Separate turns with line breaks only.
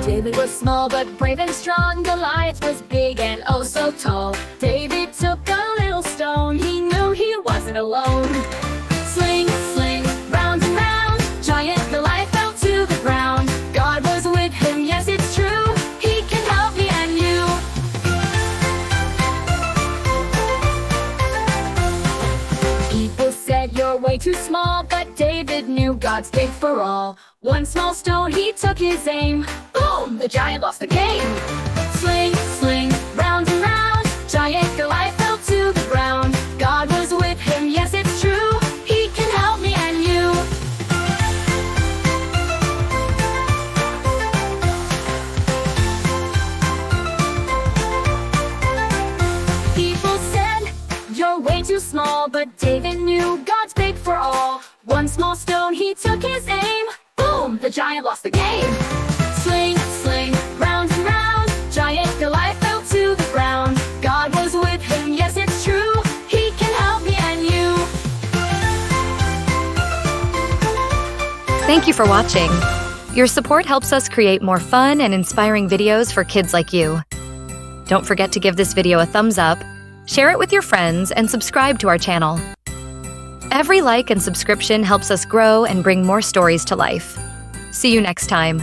David was small but brave and strong. Goliath was big and oh so tall. David took a little stone. He knew he wasn't alone. Sling, sling, round and round. Giant Goliath fell to the ground. God was with him, yes it's true. He can help me and you. People said you're way too small, but David knew God's big for all. One small stone, he took his aim. Boom! The giant lost the game. Sling, sling, round and round. Giant Goliath fell to the ground. God was with him, yes it's true. He can help me and you. People said you're way too small, but David knew God's big for all. One small stone, he took his aim. Boom! The giant lost the game. Sling, sling, round and round. Giant Goliath fell to the ground. God was with him, yes it's true. He can help me and you.
Thank you for watching. Your support helps us create more fun and inspiring videos for kids like you. Don't forget to give this video a thumbs up, share it with your friends, and subscribe to our channel. Every like and subscription helps us grow and bring more stories to life. See you next time.